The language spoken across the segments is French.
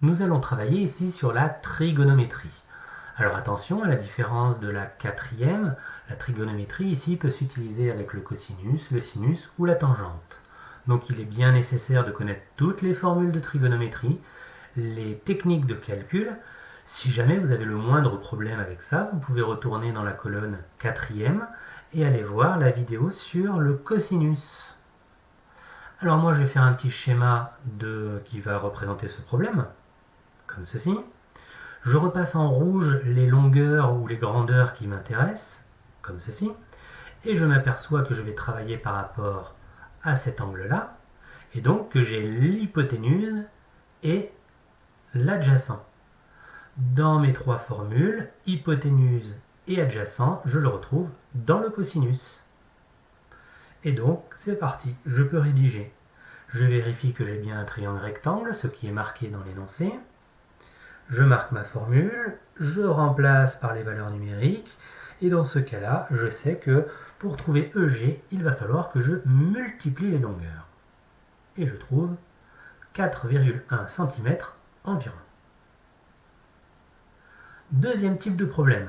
Nous allons travailler ici sur la trigonométrie. Alors attention, à la différence de la quatrième, la trigonométrie ici peut s'utiliser avec le cosinus, le sinus ou la tangente. Donc il est bien nécessaire de connaître toutes les formules de trigonométrie, les techniques de calcul. Si jamais vous avez le moindre problème avec ça, vous pouvez retourner dans la colonne quatrième et aller voir la vidéo sur le cosinus. Alors moi je vais faire un petit schéma qui va représenter ce problème, comme ceci. Je repasse en rouge les longueurs ou les grandeurs qui m'intéressent, comme ceci. Et je m'aperçois que je vais travailler par rapport à cet angle-là, et donc que j'ai l'hypoténuse et l'adjacent. Dans mes trois formules, hypoténuse et adjacent, je le retrouve dans le cosinus. Et donc, c'est parti, je peux rédiger. Je vérifie que j'ai bien un triangle rectangle, ce qui est marqué dans l'énoncé. Je marque ma formule, je remplace par les valeurs numériques, et dans ce cas-là, je sais que pour trouver EG, il va falloir que je multiplie les longueurs. Et je trouve 4,1 cm environ. Deuxième type de problème,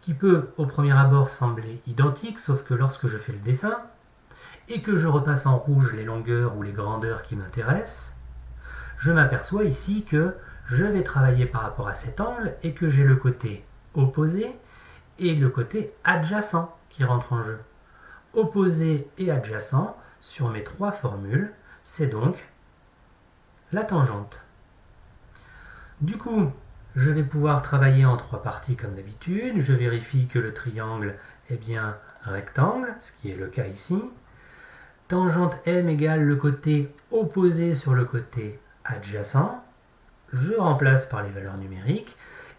qui peut au premier abord sembler identique, sauf que lorsque je fais le dessin, et que je repasse en rouge les longueurs ou les grandeurs qui m'intéressent, je m'aperçois ici que je vais travailler par rapport à cet angle et que j'ai le côté opposé et le côté adjacent qui rentrent en jeu. Opposé et adjacent, sur mes trois formules, c'est donc la tangente. Du coup, je vais pouvoir travailler en trois parties comme d'habitude. Je vérifie que le triangle est bien rectangle, ce qui est le cas ici. Tangente M égale le côté opposé sur le côté adjacent. Je remplace par les valeurs numériques.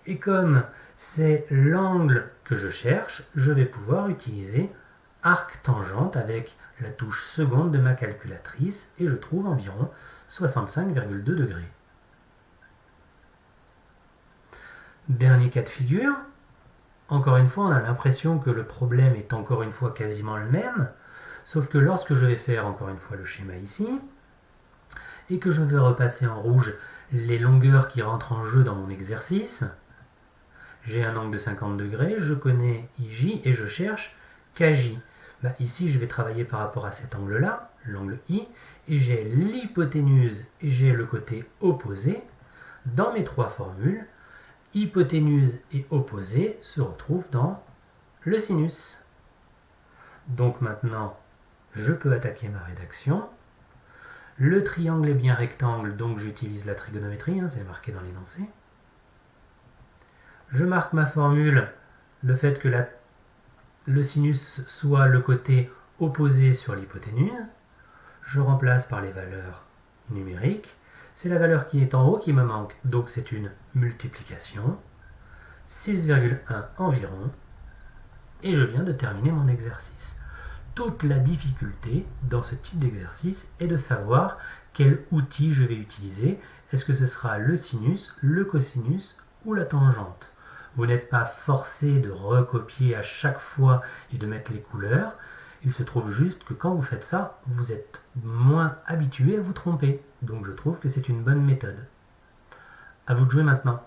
Et comme c'est l'angle que je cherche, je vais pouvoir utiliser arc tangente avec la touche seconde de ma calculatrice et je trouve environ 65,2 degrés. Dernier cas de figure. Encore une fois, on a l'impression que le problème est encore une fois quasiment le même, sauf que lorsque je vais faire encore une fois le schéma ici, et que je vais repasser en rouge les longueurs qui rentrent en jeu dans mon exercice, j'ai un angle de 50 degrés, je connais IJ et je cherche KJ. Ici, je vais travailler par rapport à cet angle-là, l'angle I, et j'ai l'hypoténuse et j'ai le côté opposé. Dans mes trois formules, hypoténuse et opposé se retrouvent dans le sinus. Donc maintenant, je peux attaquer ma rédaction. Le triangle est bien rectangle, donc j'utilise la trigonométrie, c'est marqué dans l'énoncé. Je marque ma formule, le fait que le sinus soit le côté opposé sur l'hypoténuse. Je remplace par les valeurs numériques. C'est la valeur qui est en haut qui me manque, donc c'est une multiplication. 6,1 environ. Et je viens de terminer mon exercice. Toute la difficulté dans ce type d'exercice est de savoir quel outil je vais utiliser. Est-ce que ce sera le sinus, le cosinus ou la tangente? Vous n'êtes pas forcé de recopier à chaque fois et de mettre les couleurs. Il se trouve juste que quand vous faites ça, vous êtes moins habitué à vous tromper. Donc je trouve que c'est une bonne méthode. À vous de jouer maintenant.